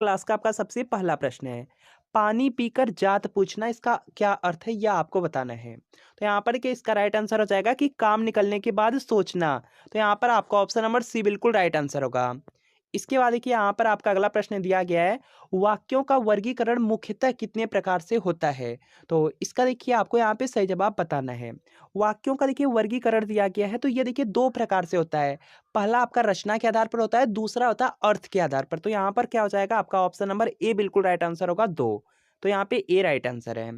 Class का आपका सबसे पहला प्रश्न है, पानी पीकर जात पूछना इसका क्या अर्थ है यह आपको बताना है। तो यहाँ पर कि इसका राइट आंसर हो जाएगा कि काम निकलने के बाद सोचना। तो यहाँ पर आपका ऑप्शन नंबर सी बिल्कुल राइट आंसर होगा। इसके बाद देखिए यहाँ पर आपका अगला प्रश्न दिया गया है, वाक्यों का वर्गीकरण मुख्यतः कितने प्रकार से होता है। तो इसका देखिए आपको यहाँ पे सही जवाब बताना है। वाक्यों का देखिए वर्गीकरण दिया गया है, तो ये देखिए दो प्रकार से होता है। पहला आपका रचना के आधार पर होता है, दूसरा होता है अर्थ के आधार पर। तो यहाँ पर क्या हो जाएगा, आपका ऑप्शन नंबर ए बिल्कुल राइट आंसर होगा, दो। तो यहाँ पे ए राइट आंसर है।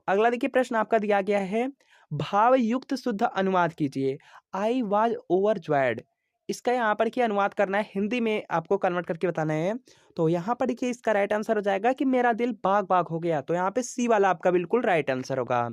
अगला देखिए प्रश्न आपका दिया गया है, भाव युक्त शुद्ध अनुवाद कीजिए। आई वॉज ओवरजॉयड, इसका यहाँ पर क्या अनुवाद करना है, हिंदी में आपको कन्वर्ट करके बताना है। तो यहाँ पर देखिए इसका राइट आंसर हो जाएगा कि मेरा दिल बाग बाग हो गया। तो यहाँ पे सी वाला आपका बिल्कुल राइट आंसर होगा।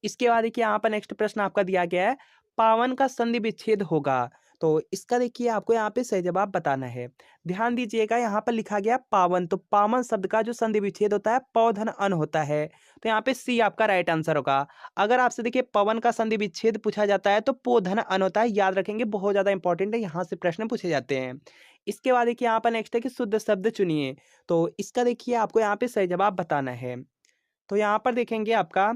इसके बाद देखिए यहाँ पर नेक्स्ट प्रश्न आपका दिया गया है, पावन का संधि विच्छेद होगा। तो इसका देखिए आपको यहाँ पे सही जवाब बताना है। ध्यान दीजिएगा यहाँ पर लिखा गया पावन, तो पावन शब्द का जो संधि विच्छेद होता है पौधन अन होता है। तो यहाँ पे सी आपका राइट आंसर होगा। अगर आपसे देखिए पवन का संधि विच्छेद पूछा जाता है तो पोधन अन होता है, याद रखेंगे, बहुत ज्यादा इंपॉर्टेंट है, यहाँ से प्रश्न पूछे जाते हैं। इसके बाद देखिए यहाँ पर नेक्स्ट है कि शुद्ध शब्द चुनिए। तो इसका देखिए आपको यहाँ पे सही जवाब बताना है। तो यहाँ पर देखेंगे आपका,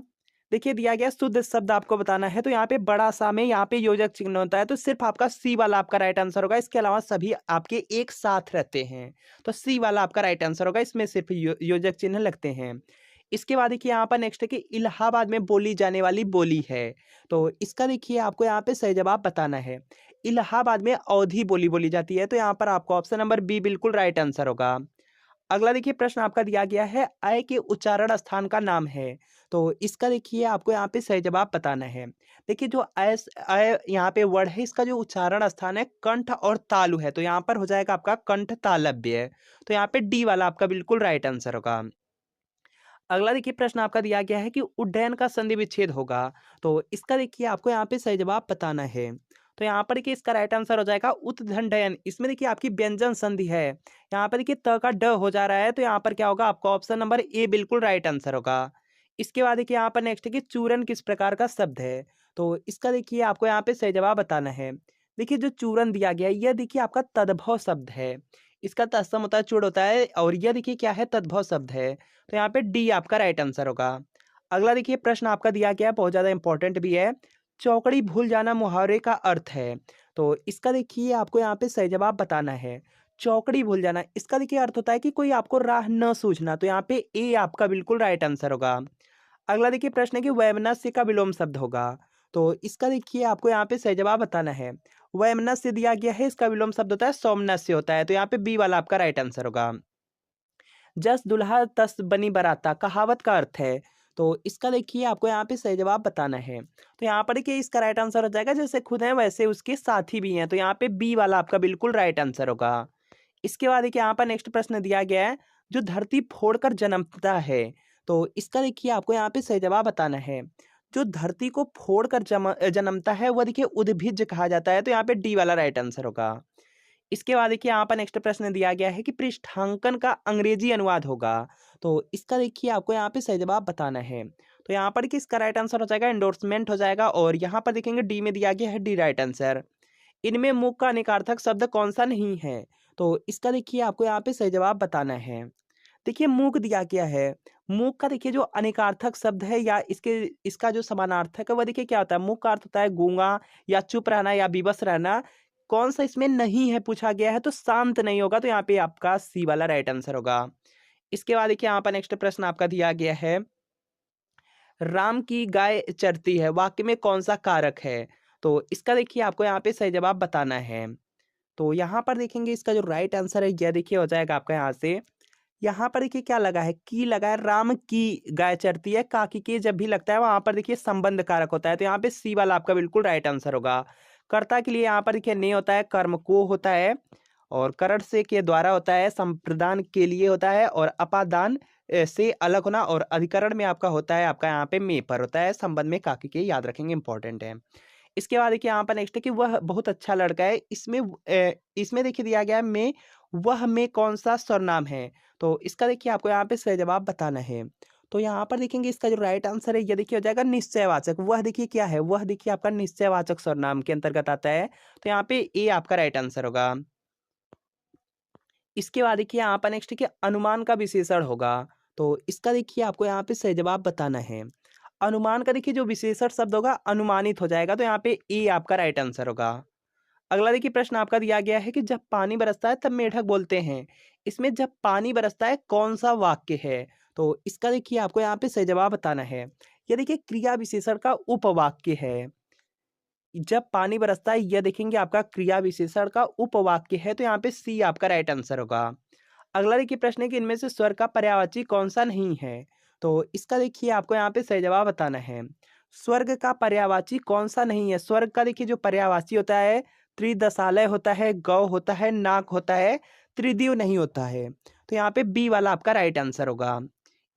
देखिए दिया गया शुद्ध शब्द आपको बताना है। तो यहाँ पे बड़ा सा में यहाँ पे योजक चिन्ह होता है, तो सिर्फ आपका सी वाला आपका राइट आंसर होगा। इसके अलावा सभी आपके एक साथ रहते हैं। तो सी वाला आपका राइट आंसर होगा, इसमें सिर्फ योजक चिन्ह लगते हैं। इसके बाद देखिए यहाँ पर नेक्स्ट है कि इलाहाबाद में बोली जाने वाली बोली है। तो इसका देखिए आपको यहाँ पे सही जवाब बताना है। इलाहाबाद में अवधी बोली बोली जाती है। तो यहाँ पर आपको ऑप्शन नंबर बी बिल्कुल राइट आंसर होगा। अगला देखिए प्रश्न आपका दिया गया है, अय के उच्चारण स्थान का नाम है। तो इसका देखिए आपको यहाँ पे सही जवाब बताना है। देखिए जो अय यहाँ पे वर्ड है, इसका जो उच्चारण स्थान है कंठ और तालु है। तो यहाँ पर हो जाएगा आपका कंठ तालव्य। तो यहाँ पे डी वाला आपका बिल्कुल राइट आंसर होगा। अगला देखिए प्रश्न आपका दिया गया है कि उड्डयन का संधि विच्छेद होगा। तो इसका देखिए आपको यहाँ पे सही जवाब बताना है। तो यहाँ पर देखिए इसका राइट आंसर हो जाएगा उत्धंडयन। इसमें देखिए आपकी व्यंजन संधि है, यहाँ पर देखिए त का ड हो जा रहा है। तो यहाँ पर क्या होगा, आपका ऑप्शन नंबर ए बिल्कुल राइट आंसर होगा। इसके बाद देखिए यहाँ पर नेक्स्ट है कि चूरन किस प्रकार का शब्द है। तो इसका देखिए आपको यहाँ पे सही जवाब बताना है। देखिए जो चूरन दिया गया है यह देखिए आपका तद्भव शब्द है। इसका तत्सम होता है, चूड़ होता है, और यह देखिए क्या है, तद्भव शब्द है। तो यहाँ पे डी आपका राइट आंसर होगा। अगला देखिए प्रश्न आपका दिया गया है, बहुत ज्यादा इंपॉर्टेंट भी है। चौकड़ी भूल जाना मुहावरे का अर्थ है। तो इसका देखिए आपको यहाँ पे सही जवाब बताना है। चौकड़ी भूल जाना, इसका देखिए अर्थ होता है कि कोई आपको राह न सूझना। तो यहाँ पे ए आपका बिल्कुल राइट आंसर होगा। अगला देखिए प्रश्न है कि वैमनस्य का विलोम शब्द होगा। तो इसका देखिए आपको यहाँ पे सही जवाब बताना है। वैमनस्य दिया गया है, इसका विलोम शब्द होता है सौमनस्य होता है। तो यहाँ पे बी वाला आपका राइट आंसर होगा। जस दुल्हा तस बनी बराता कहावत का अर्थ है। तो इसका देखिए आपको यहाँ पे सही जवाब बताना है। तो यहाँ पर देखिए इसका राइट आंसर हो जाएगा, जैसे खुद है वैसे उसके साथी भी हैं। तो यहाँ पे बी वाला आपका बिल्कुल राइट आंसर होगा। इसके बाद देखिए यहाँ पर नेक्स्ट प्रश्न दिया गया है, जो धरती फोड़कर जन्मता है। तो इसका देखिए आपको यहाँ पे सही जवाब बताना है। जो धरती को फोड़कर जन्मता है वह देखिए उद्भिज कहा जाता है। तो यहाँ पे डी वाला राइट आंसर होगा। इसके बाद देखिए यहाँ पर नेक्स्ट प्रश्न दिया गया है कि पृष्ठांकन का अंग्रेजी अनुवाद होगा। तो इसका देखिए आपको यहाँ पे सही जवाब बताना है। तो यहाँ पर कि इसका राइट आंसर हो जाएगा एंडोर्समेंट हो जाएगा, और यहाँ पर देखेंगे डी में दिया गया है डी राइट आंसर। इनमें मूक का अनेकार्थक शब्द कौन सा नहीं है। तो इसका देखिए आपको यहाँ पे सही जवाब बताना है। देखिए मूक दिया गया है, मूक का देखिए जो अनेकार्थक शब्द है या इसका जो समानार्थक है वह देखिए क्या होता है। मूक का अर्थ होता है गूंगा या चुप रहना या विवश रहना। कौन सा इसमें नहीं है पूछा गया है, तो शांत नहीं होगा। तो यहाँ पे आपका सी वाला राइट आंसर होगा। इसके बाद देखिए यहाँ पर नेक्स्ट प्रश्न आपका दिया गया है, राम की गाय चरती है वाक्य में कौन सा कारक है। तो इसका देखिए आपको यहाँ पे सही जवाब बताना है। तो यहाँ पर देखेंगे इसका जो राइट आंसर है यह देखिए हो जाएगा आपका यहाँ से। यहाँ पर देखिए क्या लगा है, की लगा है, राम की गाय चरती है, काकी के जब भी लगता है वहां पर देखिए संबंध कारक होता है। तो यहाँ पे सी वाला आपका बिल्कुल राइट आंसर होगा। कर्ता के लिए यहाँ पर देखिए ने होता है, कर्म को होता है, और करण से के द्वारा होता है, संप्रदान के लिए होता है, और अपादान से अलग होना, और अधिकरण में आपका होता है आपका यहाँ पे में पर होता है, संबंध में काकी के, याद रखेंगे, इंपॉर्टेंट है। इसके बाद देखिए यहाँ पर नेक्स्ट है कि वह बहुत अच्छा लड़का है। इसमें देखिए दिया गया है में, वह में कौन सा सर्वनाम है। तो इसका देखिए आपको यहाँ पे सही जवाब बताना है। तो यहाँ पर देखेंगे इसका जो राइट आंसर है यह देखिए हो जाएगा निश्चयवाचक। वह देखिए क्या है, वह देखिए आपका निश्चयवाचक सर्वनाम के अंतर्गत आता है। तो यहाँ पे ए आपका राइट आंसर होगा। इसके बाद देखिए यहाँ पर नेक्स्ट देखिए अनुमान का विशेषण होगा। तो इसका देखिए आपको यहाँ पे सही जवाब बताना है। अनुमान का देखिए जो विशेषण शब्द होगा अनुमानित हो जाएगा, तो यहाँ पे ए आपका राइट आंसर होगा। अगला देखिए प्रश्न आपका दिया गया है कि जब पानी बरसता है तब मेढक बोलते हैं। इसमें जब पानी बरसता है कौन सा वाक्य है? तो इसका देखिए आपको यहाँ पे सही जवाब बताना है। यह देखिए क्रिया विशेषण का उपवाक्य है। जब पानी बरसता है यह देखेंगे आपका क्रिया विशेषण का उपवाक्य है, तो यहाँ पे सी आपका राइट आंसर होगा। अगला देखिए प्रश्न है कि इनमें से स्वर का पर्यायवाची कौन सा नहीं है? तो इसका देखिए आपको यहाँ पे सही जवाब बताना है। स्वर्ग का पर्यायवाची कौन सा नहीं है? स्वर्ग का देखिए जो पर्यायवाची होता है त्रिदशालय होता है, गौ होता है, नाक होता है, त्रिदिव नहीं होता है। तो यहाँ पे बी वाला आपका राइट आंसर होगा।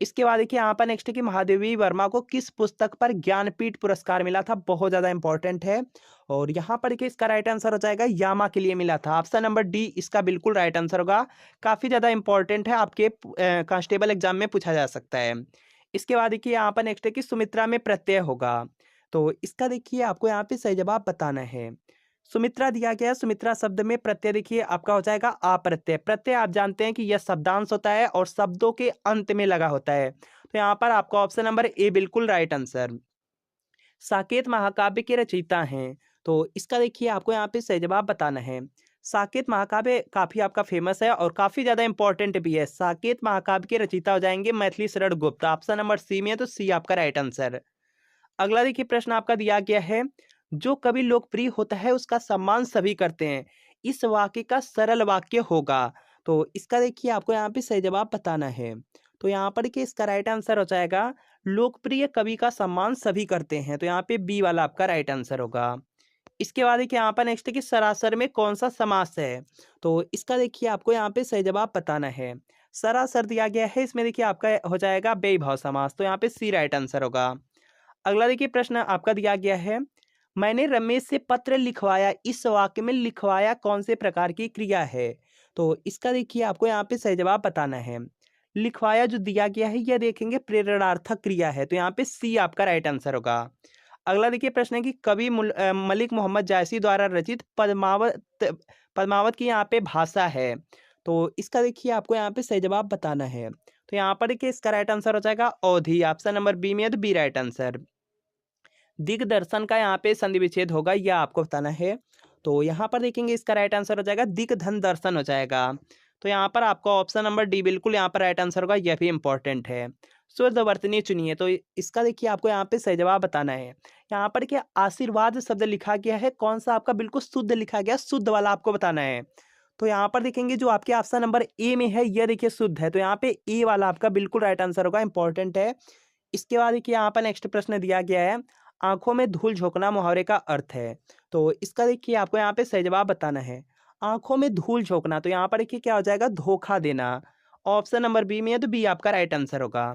इसके बाद देखिए यहाँ पर नेक्स्ट है कि महादेवी वर्मा को किस पुस्तक पर ज्ञानपीठ पुरस्कार मिला था? बहुत ज़्यादा इंपॉर्टेंट है। और यहाँ पर देखिए इसका राइट आंसर हो जाएगा यामा के लिए मिला था। ऑप्शन नंबर डी इसका बिल्कुल राइट आंसर होगा। काफ़ी ज़्यादा इंपॉर्टेंट है, आपके कांस्टेबल एग्जाम में पूछा जा सकता है। इसके बाद देखिए यहाँ पर नेक्स्ट है कि सुमित्रा में प्रत्यय होगा। तो इसका देखिए आपको यहाँ पे सही जवाब बताना है। सुमित्रा दिया गया है, सुमित्रा शब्द में प्रत्यय देखिए आपका हो जाएगा आ प्रत्यय। प्रत्यय आप जानते हैं कि यह शब्दांश होता है और शब्दों के अंत में लगा होता है। तो यहाँ पर आपका ऑप्शन नंबर ए बिल्कुल राइट आंसर। साकेत महाकाव्य के रचयिता हैं। तो इसका देखिए आपको यहाँ पे सही जवाब बताना है। साकेत महाकाव्य काफी आपका फेमस है और काफी ज्यादा इंपॉर्टेंट भी है। साकेत महाकाव्य के रचयिता हो जाएंगे Maithili Sharan Gupt. Option number C में है, तो सी आपका राइट आंसर। अगला देखिए प्रश्न आपका दिया गया है, जो कवि लोकप्रिय होता है उसका सम्मान सभी करते हैं। इस वाक्य का सरल वाक्य होगा। तो इसका देखिए आपको यहाँ पे सही जवाब बताना है। तो यहाँ पर देखिए इसका राइट आंसर हो जाएगा लोकप्रिय कवि का सम्मान सभी करते हैं। तो यहाँ पे बी वाला आपका राइट आंसर होगा। इसके बाद देखिए यहाँ पर नेक्स्ट है कि सरासर में कौन सा समास है? तो इसका देखिए आपको यहाँ पे सही जवाब बताना है। सरासर दिया गया है, इसमें देखिए आपका हो जाएगा बेभाव समास। तो यहाँ पे सी राइट आंसर होगा। अगला देखिए प्रश्न आपका दिया गया है, मैंने रमेश से पत्र लिखवाया, इस वाक्य में लिखवाया कौन से प्रकार की क्रिया है? तो इसका देखिए आपको यहाँ पे सही जवाब बताना है। लिखवाया जो दिया गया है यह देखेंगे प्रेरणार्थक क्रिया है। तो यहाँ पे सी आपका राइट आंसर होगा। अगला देखिए प्रश्न है कि कवि मलिक मोहम्मद जायसी द्वारा रचित पद्मावत पद्मावत की यहाँ पे भाषा है। तो इसका देखिए आपको यहाँ पे सही जवाब बताना है। तो यहाँ पर देखिए इसका राइट आंसर हो जाएगा अवधि। ऑप्शन नंबर बी में है, तो बी राइट आंसर। दिग्दर्शन का यहाँ पे संधि विच्छेद होगा, यह आपको बताना है। तो यहाँ पर देखेंगे इसका राइट आंसर हो जाएगा दिग्धन दर्शन हो जाएगा। तो यहाँ पर आपका ऑप्शन नंबर डी बिल्कुल यहाँ पर राइट आंसर होगा, यह भी इंपॉर्टेंट है। शुद्धवर्तनी चुनिए। तो इसका देखिए आपको यहाँ पे सही जवाब बताना है। यहाँ पर क्या आशीर्वाद शब्द लिखा गया है, कौन सा आपका बिल्कुल शुद्ध लिखा गया, शुद्ध वाला आपको बताना है। तो यहाँ पर देखेंगे जो आपके ऑप्शन नंबर ए में है यह देखिए शुद्ध है। तो यहाँ पे ए वाला आपका बिल्कुल राइट आंसर होगा, इंपॉर्टेंट है। इसके बाद देखिए यहाँ पर नेक्स्ट प्रश्न दिया गया है, आंखों में धूल झोंकना मुहावरे का अर्थ है। तो इसका देखिए आपको यहाँ पे सही जवाब बताना है। आंखों में धूल झोंकना, तो यहाँ पर देखिए क्या हो जाएगा, धोखा देना। ऑप्शन नंबर बी में है, तो बी आपका राइट आंसर होगा।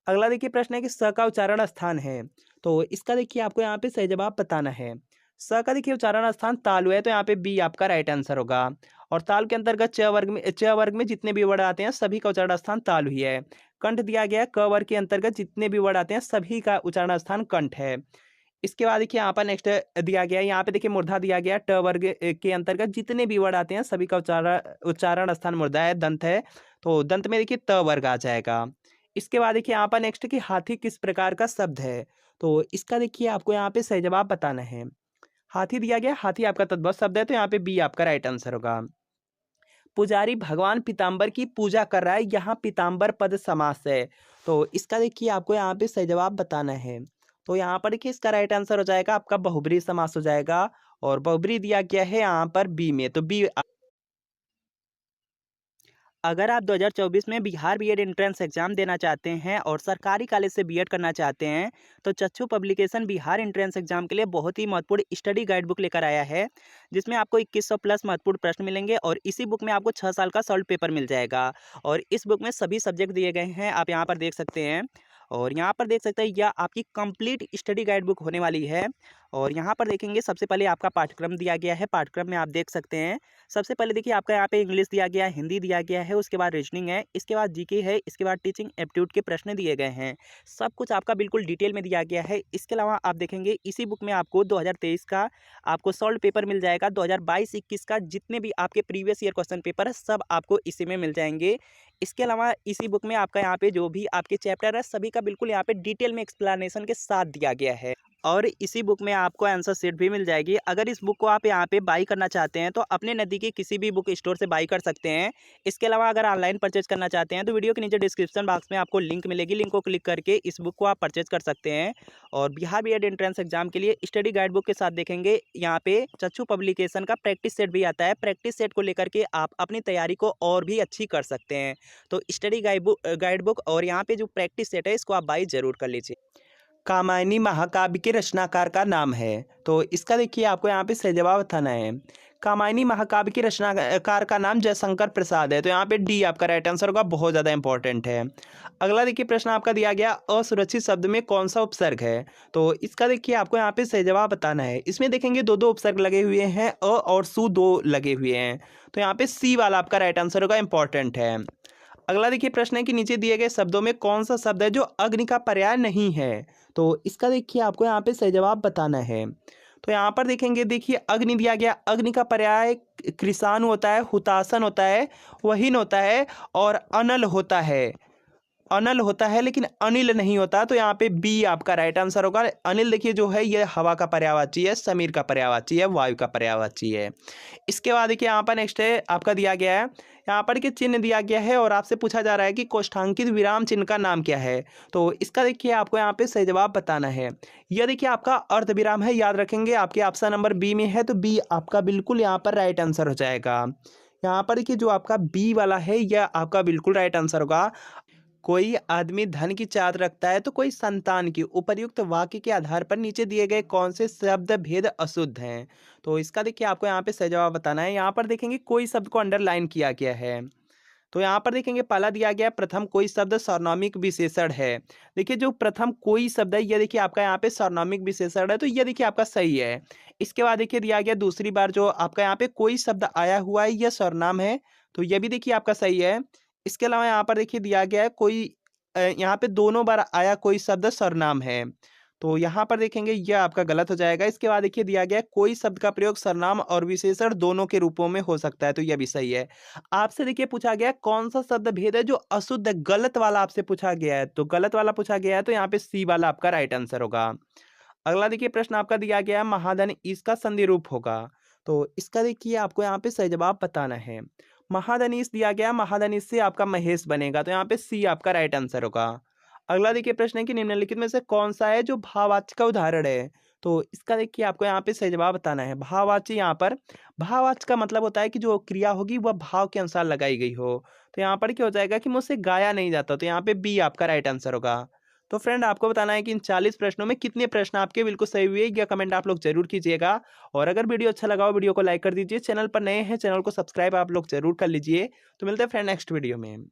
अगला देखिए प्रश्न है कि स का उच्चारण स्थान है। तो इसका देखिए आपको यहाँ पे सही जवाब बताना है। स का देखिए उच्चारण स्थान तालु है। तो यहाँ पे बी आपका राइट आंसर होगा। और ताल के अंतर्गत च वर्ग में जितने भी वर्ड आते हैं सभी का उच्चारण स्थान तालु ही है। कंठ दिया गया है, क वर्ग के अंतर्गत जितने भी वर्ड आते हैं सभी का उच्चारण स्थान कंठ है। इसके बाद देखिए यहाँ पर नेक्स्ट दिया गया है, यहाँ पे देखिए मूर्धा दिया गया है, ट वर्ग के अंतर्गत जितने भी वर्ड आते हैं सभी का उच्चारण स्थान मूर्धा है, दंत है। तो दंत में देखिए त वर्ग आ जाएगा। इसके बाद देखिए यहाँ पर नेक्स्ट कि हाथी किस प्रकार का शब्द है? तो इसका देखिए आपको यहाँ पे सही जवाब बताना है। हाथी दिया गया, हाथी आपका तद्भव शब्द है। तो यहाँ पे बी आपका राइट आंसर होगा। पुजारी भगवान पीताम्बर की पूजा कर रहा है, यहाँ पीताम्बर पद समास है। तो इसका देखिए आपको यहाँ पे सही जवाब बताना है। तो यहाँ पर देखिए इसका राइट आंसर हो जाएगा आपका बहुब्रीहि समास हो जाएगा। और बहुब्रीहि दिया गया है यहाँ पर बी में, तो बी। अगर आप 2024 में बिहार बीएड एंट्रेंस एग्जाम देना चाहते हैं और सरकारी कॉलेज से बीएड करना चाहते हैं, तो चच्चू पब्लिकेशन बिहार एंट्रेंस एग्जाम के लिए बहुत ही महत्वपूर्ण स्टडी गाइड बुक लेकर आया है, जिसमें आपको 2100 प्लस महत्वपूर्ण प्रश्न मिलेंगे और इसी बुक में आपको 6 साल का सॉल्व पेपर मिल जाएगा। और इस बुक में सभी सब्जेक्ट दिए गए हैं, आप यहाँ पर देख सकते हैं। और यहाँ पर देख सकते हैं यह आपकी कंप्लीट स्टडी गाइड बुक होने वाली है। और यहाँ पर देखेंगे सबसे पहले आपका पाठ्यक्रम दिया गया है। पाठ्यक्रम में आप देख सकते हैं सबसे पहले देखिए आपका यहाँ पे इंग्लिश दिया गया है, हिंदी दिया गया है, उसके बाद रीजनिंग है, इसके बाद जीके है, इसके बाद टीचिंग एप्टीट्यूड के प्रश्न दिए गए हैं। सब कुछ आपका बिल्कुल डिटेल में दिया गया है। इसके अलावा आप देखेंगे इसी बुक में आपको 2023 का आपको सॉल्व पेपर मिल जाएगा। 2022-21 का जितने भी आपके प्रीवियस ईयर क्वेश्चन पेपर है सब आपको इसी में मिल जाएंगे। इसके अलावा इसी बुक में आपका यहाँ पे जो भी आपके चैप्टर है सभी का बिल्कुल यहाँ पे डिटेल में एक्सप्लेनेशन के साथ दिया गया है। और इसी बुक में आपको आंसर शीट भी मिल जाएगी। अगर इस बुक को आप यहाँ पे बाई करना चाहते हैं तो अपने नज़दीकी किसी भी बुक स्टोर से बाई कर सकते हैं। इसके अलावा अगर ऑनलाइन परचेज करना चाहते हैं तो वीडियो के नीचे डिस्क्रिप्शन बॉक्स में आपको लिंक मिलेगी, लिंक को क्लिक करके इस बुक को आप परचेज कर सकते हैं। और बिहार बीएड एंट्रेंस एग्जाम के लिए स्टडी गाइड बुक के साथ देखेंगे यहाँ पे चच्चू पब्लिकेशन का प्रैक्टिस सेट भी आता है। प्रैक्टिस सेट को लेकर के आप अपनी तैयारी को और भी अच्छी कर सकते हैं। तो स्टडी गाइड बुक और यहाँ पे जो प्रैक्टिस सेट है इसको आप बाई जरूर कर लीजिए। कामायनी महाकाव्य के रचनाकार का नाम है, तो इसका देखिए आपको यहाँ पे सही जवाब बताना है। कामायनी महाकाव्य के रचनाकार का नाम जयशंकर प्रसाद है, तो यहाँ पे डी आपका राइट आंसर होगा, बहुत ज़्यादा इंपॉर्टेंट है। अगला देखिए प्रश्न आपका दिया गया असुरक्षित शब्द में कौन सा उपसर्ग है, तो इसका देखिए आपको यहाँ पे सही जवाब बताना है। इसमें देखेंगे दो दो उपसर्ग लगे हुए हैं, अ और सु दो लगे हुए हैं, तो यहाँ पे सी वाला आपका राइट आंसर होगा, इंपॉर्टेंट है। अगला देखिए प्रश्न है कि नीचे दिए गए शब्दों में कौन सा शब्द है जो अग्नि का पर्याय नहीं है, तो इसका देखिए आपको यहाँ पे सही जवाब बताना है। तो यहाँ पर देखेंगे देखिए अग्नि दिया गया, अग्नि का पर्याय कृषाणु होता है, हुतासन होता है, वहीन होता है और अनल होता है। अनल होता है लेकिन अनिल नहीं होता, तो यहाँ पे बी आपका राइट आंसर होगा। अनिल देखिए जो है ये हवा का पर्यायवाची है, समीर का पर्यायवाची है, वायु का पर्यायवाची है। इसके बाद देखिए यहाँ पर नेक्स्ट है आपका दिया गया है, यहाँ पर के चिन्ह दिया गया है और आपसे पूछा जा रहा है कि कोष्ठांकित विराम चिन्ह का नाम क्या है, तो इसका देखिए आपको यहाँ पे सही जवाब बताना है। यह देखिए आपका अर्ध विराम है, याद रखेंगे आपके ऑप्शन नंबर बी में है, तो बी आपका बिल्कुल यहाँ पर राइट आंसर हो जाएगा। यहाँ पर देखिए जो आपका बी वाला है यह आपका बिल्कुल राइट आंसर होगा। कोई आदमी धन की चाहत रखता है तो कोई संतान की, उपर्युक्त वाक्य के आधार पर नीचे दिए गए कौन से शब्द भेद अशुद्ध हैं, तो इसका देखिए आपको यहाँ पे सही जवाब बताना है। यहाँ पर देखेंगे कोई शब्द को अंडरलाइन किया गया है, तो यहाँ पर देखेंगे पहला दिया गया प्रथम कोई शब्द सार्वनामिक विशेषण है। देखिए जो प्रथम कोई शब्द है यह देखिए आपका यहाँ पे सार्वनामिक विशेषण है, तो यह देखिए आपका सही है। इसके बाद देखिए दिया गया दूसरी बार जो आपका यहाँ पे कोई शब्द आया हुआ है यह सर्वनाम है, तो यह भी देखिए आपका सही है। इसके अलावा यहाँ पर देखिए दिया गया है कोई यहाँ पे दोनों बार आया कोई शब्द सर्वनाम है, तो यहाँ पर देखेंगे यह आपका गलत हो जाएगा। इसके बाद देखिए दिया गया है कोई शब्द का प्रयोग सर्वनाम और विशेषण दोनों के रूपों में हो सकता है, तो यह भी सही है। आपसे देखिए पूछा गया है कौन सा शब्द भेद है जो अशुद्ध है, गलत वाला आपसे पूछा गया है, तो गलत वाला पूछा गया है, तो यहाँ पे सी वाला आपका राइट आंसर होगा। अगला देखिए प्रश्न आपका दिया गया है महाधन इसका संधि रूप होगा, तो इसका देखिए आपको यहाँ पे सही जवाब बताना है। महाधनीश दिया गया, महाधनीश से आपका महेश बनेगा, तो यहाँ पे सी आपका राइट आंसर होगा। अगला देखिए प्रश्न है कि निम्नलिखित में से कौन सा है जो भाववाच्य का उदाहरण है, तो इसका देखिए आपको यहाँ पे सही जवाब बताना है। भाववाच्य यहाँ पर भाववाच्य का मतलब होता है कि जो क्रिया होगी वह भाव के अनुसार लगाई गई हो, तो यहाँ पर क्या हो जाएगा कि मुझसे गाया नहीं जाता, तो यहाँ पे बी आपका राइट आंसर होगा। तो फ्रेंड आपको बताना है कि इन 40 प्रश्नों में कितने प्रश्न आपके बिल्कुल सही हुए, या कमेंट आप लोग जरूर कीजिएगा। और अगर वीडियो अच्छा लगा हो वीडियो को लाइक कर दीजिए, चैनल पर नए हैं चैनल को सब्सक्राइब आप लोग जरूर कर लीजिए। तो मिलते हैं फ्रेंड नेक्स्ट वीडियो में।